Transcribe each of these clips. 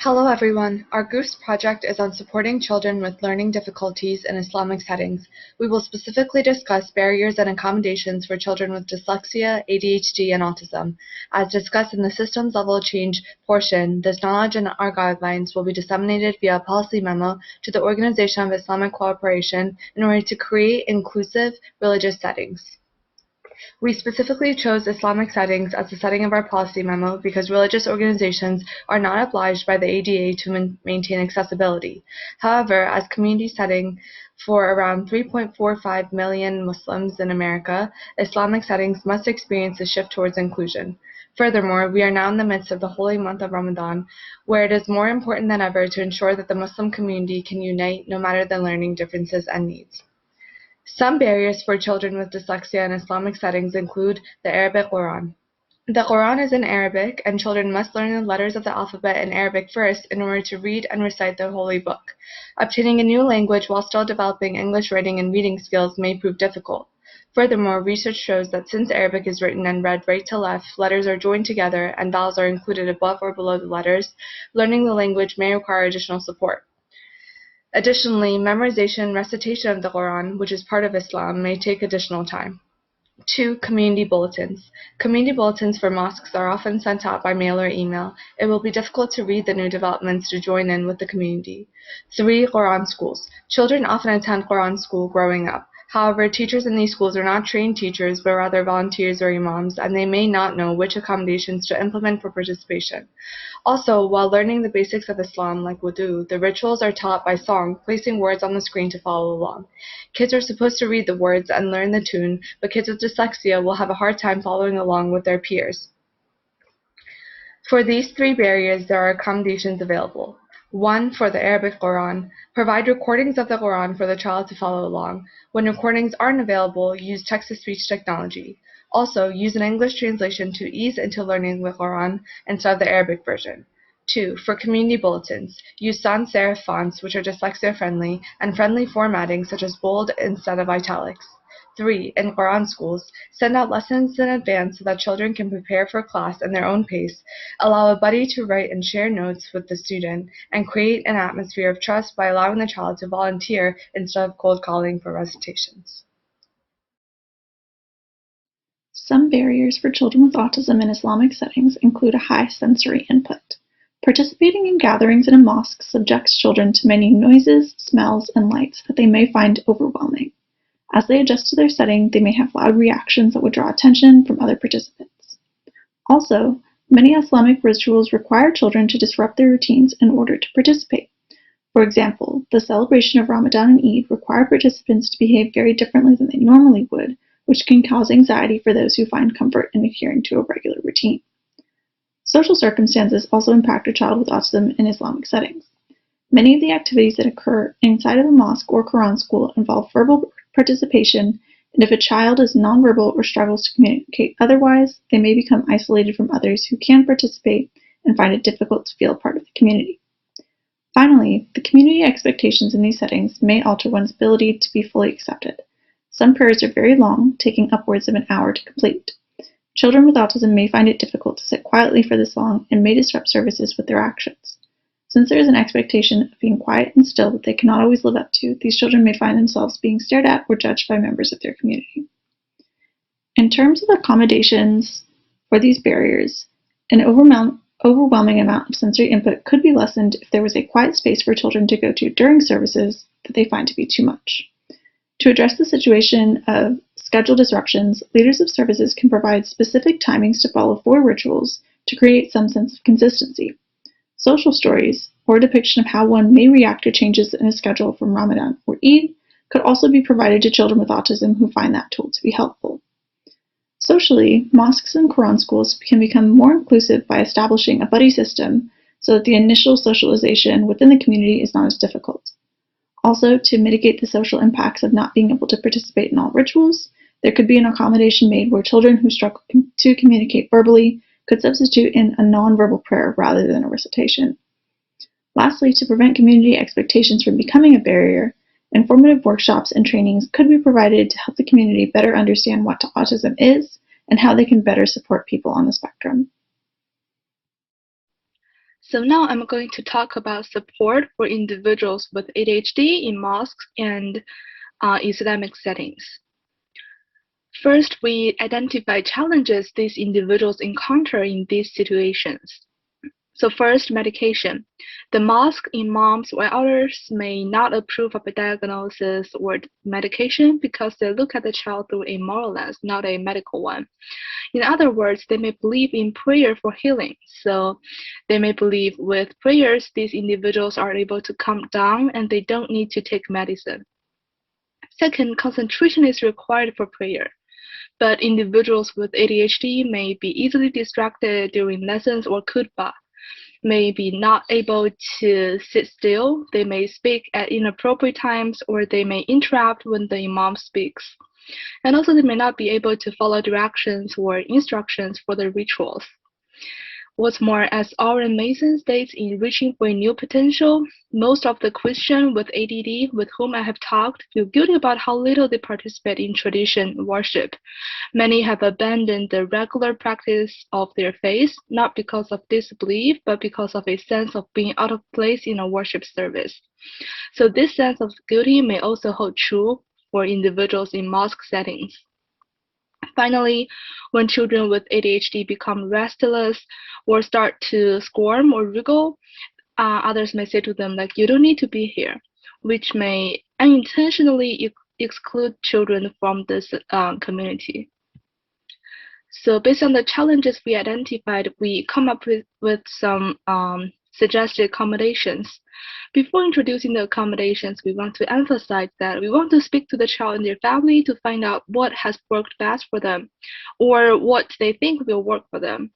Hello everyone. Our group's project is on supporting children with learning difficulties in Islamic settings. We will specifically discuss barriers and accommodations for children with dyslexia, ADHD, and autism. As discussed in the systems level change portion, this knowledge and our guidelines will be disseminated via a policy memo to the Organization of Islamic Cooperation in order to create inclusive religious settings. We specifically chose Islamic settings as the setting of our policy memo because religious organizations are not obliged by the ADA to maintain accessibility. However, as community setting for around 3.45 million Muslims in America, Islamic settings must experience a shift towards inclusion. Furthermore, we are now in the midst of the holy month of Ramadan, where it is more important than ever to ensure that the Muslim community can unite no matter the learning differences and needs. Some barriers for children with dyslexia in Islamic settings include the Arabic Quran. The Quran is in Arabic, and children must learn the letters of the alphabet in Arabic first in order to read and recite the holy book. Obtaining a new language while still developing English writing and reading skills may prove difficult. Furthermore, research shows that since Arabic is written and read right to left, letters are joined together, and vowels are included above or below the letters, learning the language may require additional support. Additionally, memorization and recitation of the Quran, which is part of Islam, may take additional time. 2. Community bulletins. Community bulletins for mosques are often sent out by mail or email. It will be difficult to read the new developments to join in with the community. 3. Quran schools. Children often attend Quran school growing up. However, teachers in these schools are not trained teachers, but rather volunteers or imams, and they may not know which accommodations to implement for participation. Also, while learning the basics of Islam, like wudu, the rituals are taught by song, placing words on the screen to follow along. Kids are supposed to read the words and learn the tune, but kids with dyslexia will have a hard time following along with their peers. For these three barriers, there are accommodations available. 1. For the Arabic Quran, provide recordings of the Quran for the child to follow along. When recordings aren't available, use text-to-speech technology. Also, use an English translation to ease into learning the Quran instead of the Arabic version. 2. For community bulletins, use sans serif fonts, which are dyslexia-friendly, and friendly formatting such as bold instead of italics. 3. In Quran schools, send out lessons in advance so that children can prepare for class at their own pace, allow a buddy to write and share notes with the student, and create an atmosphere of trust by allowing the child to volunteer instead of cold calling for recitations. Some barriers for children with autism in Islamic settings include a high sensory input. Participating in gatherings in a mosque subjects children to many noises, smells, and lights that they may find overwhelming. As they adjust to their setting, they may have loud reactions that would draw attention from other participants. Also, many Islamic rituals require children to disrupt their routines in order to participate. For example, the celebration of Ramadan and Eid require participants to behave very differently than they normally would, which can cause anxiety for those who find comfort in adhering to a regular routine. Social circumstances also impact a child with autism in Islamic settings. Many of the activities that occur inside of a mosque or Quran school involve verbal participation, and if a child is nonverbal or struggles to communicate otherwise, they may become isolated from others who can participate and find it difficult to feel part of the community. Finally, the community expectations in these settings may alter one's ability to be fully accepted. Some prayers are very long, taking upwards of an hour to complete. Children with autism may find it difficult to sit quietly for this long and may disrupt services with their actions. Since there is an expectation of being quiet and still that they cannot always live up to, these children may find themselves being stared at or judged by members of their community. In terms of accommodations for these barriers, an overwhelming amount of sensory input could be lessened if there was a quiet space for children to go to during services that they find to be too much. To address the situation of schedule disruptions, leaders of services can provide specific timings to follow for rituals to create some sense of consistency. Social stories, or a depiction of how one may react to changes in a schedule from Ramadan or Eid, could also be provided to children with autism who find that tool to be helpful. Socially, mosques and Quran schools can become more inclusive by establishing a buddy system so that the initial socialization within the community is not as difficult. Also, to mitigate the social impacts of not being able to participate in all rituals, there could be an accommodation made where children who struggle to communicate verbally could substitute in a nonverbal prayer rather than a recitation. Lastly, to prevent community expectations from becoming a barrier, informative workshops and trainings could be provided to help the community better understand what autism is and how they can better support people on the spectrum. So now I'm going to talk about support for individuals with ADHD in mosques and Islamic settings. First, we identify challenges these individuals encounter in these situations. So first, medication. The mosque imams or elders may not approve of a diagnosis or medication because they look at the child through a moral lens, not a medical one. In other words, they may believe in prayer for healing. So they may believe with prayers, these individuals are able to calm down and they don't need to take medicine. Second, concentration is required for prayer. But individuals with ADHD may be easily distracted during lessons or khutbah, may be not able to sit still, they may speak at inappropriate times, or they may interrupt when the imam speaks. And also they may not be able to follow directions or instructions for the rituals. What's more, as Oren Mason states in Reaching for a New Potential, most of the Christians with ADD with whom I have talked feel guilty about how little they participate in tradition worship. Many have abandoned the regular practice of their faith, not because of disbelief, but because of a sense of being out of place in a worship service. So this sense of guilty may also hold true for individuals in mosque settings. Finally, when children with ADHD become restless or start to squirm or wriggle, others may say to them, like, you don't need to be here, which may unintentionally exclude children from this community. So based on the challenges we identified, we come up with some suggested accommodations. Before introducing the accommodations, we want to emphasize that we want to speak to the child and their family to find out what has worked best for them or what they think will work for them,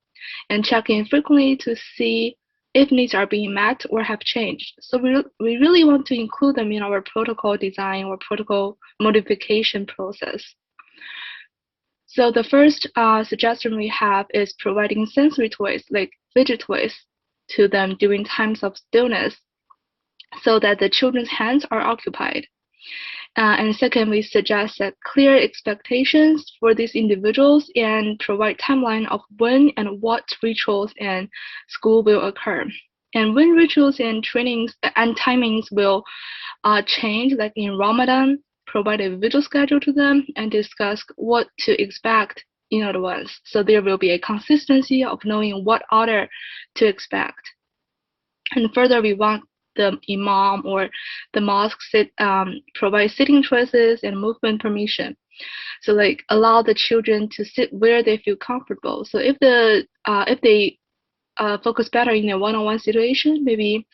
and check in frequently to see if needs are being met or have changed. So we really want to include them in our protocol design or protocol modification process. So the first suggestion we have is providing sensory toys like fidget toys to them during times of stillness so that the children's hands are occupied. And second, we suggest that clear expectations for these individuals and provide timeline of when and what rituals and school will occur. And when rituals and trainings and timings will change, like in Ramadan, provide a visual schedule to them and discuss what to expect in advance. So there will be a consistency of knowing what order to expect. And further, we want the imam or the mosque provide sitting choices and movement permission. So like allow the children to sit where they feel comfortable. So if they focus better in a one-on-one situation, maybe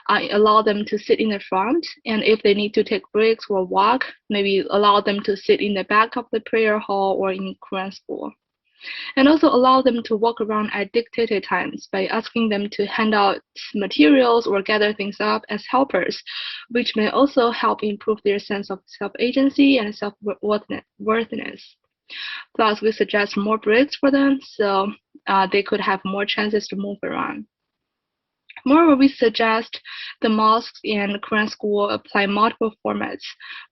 allow them to sit in the front, and if they need to take breaks or walk, maybe allow them to sit in the back of the prayer hall or in Quran school. And also allow them to walk around at dictated times by asking them to hand out materials or gather things up as helpers, which may also help improve their sense of self-agency and self-worthiness. Plus, we suggest more breaks for them so they could have more chances to move around. Moreover, we suggest the mosques and Quran school apply multiple formats.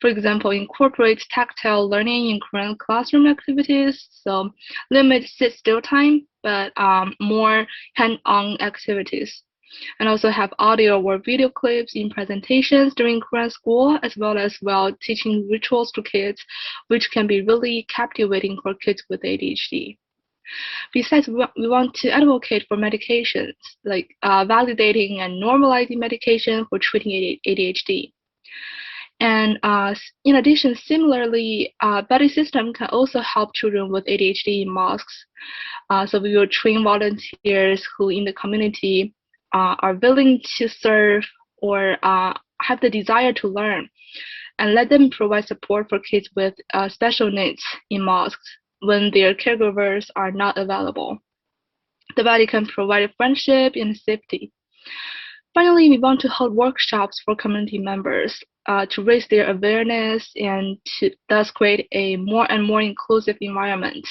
For example, incorporate tactile learning in Quran classroom activities, so limit sit-still time, but more hand-on activities. And also have audio or video clips in presentations during Quran school, as well as while teaching rituals to kids, which can be really captivating for kids with ADHD. Besides, we want to advocate for medications, like validating and normalizing medication for treating ADHD. And in addition, similarly, buddy system can also help children with ADHD in mosques. So we will train volunteers who in the community are willing to serve or have the desire to learn, and let them provide support for kids with special needs in mosques when their caregivers are not available. The body can provide friendship and safety. Finally, we want to hold workshops for community members to raise their awareness and to thus create a more and more inclusive environment,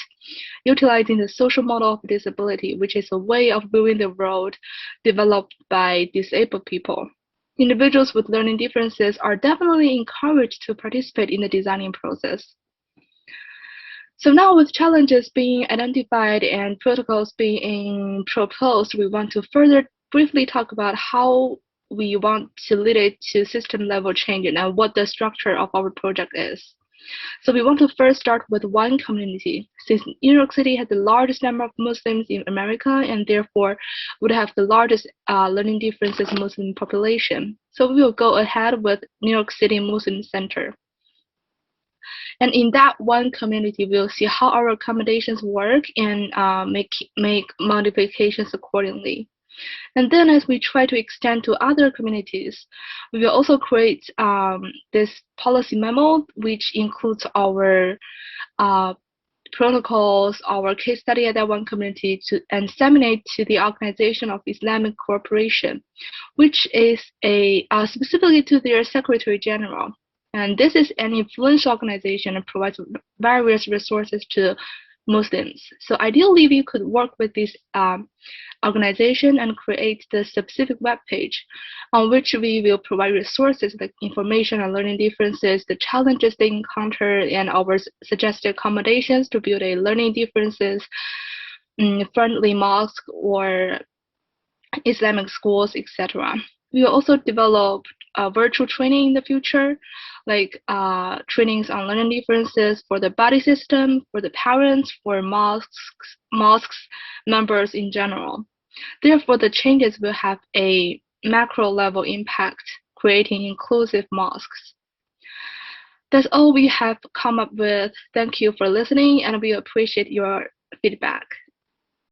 utilizing the social model of disability, which is a way of viewing the world developed by disabled people. Individuals with learning differences are definitely encouraged to participate in the designing process. So now with challenges being identified and protocols being proposed, we want to further briefly talk about how we want to lead it to system level change and what the structure of our project is. So we want to first start with one community, since New York City has the largest number of Muslims in America and therefore would have the largest learning differences Muslim population. So we will go ahead with New York City Muslim Center. And in that one community, we'll see how our accommodations work and make modifications accordingly. And then as we try to extend to other communities, we will also create this policy memo, which includes our protocols, our case study at that one community and disseminate to the Organization of Islamic Cooperation, which is specifically to their Secretary General. And this is an influential organization and provides various resources to Muslims. So ideally, we could work with this organization and create the specific web page on which we will provide resources like information on learning differences, the challenges they encounter, and our suggested accommodations to build a learning differences friendly mosque or Islamic schools, etc. We will also develop virtual training in the future, like trainings on learning differences for the body system, for the parents, for mosques members in general. Therefore, the changes will have a macro level impact, creating inclusive mosques. That's all we have come up with. Thank you for listening, and we appreciate your feedback.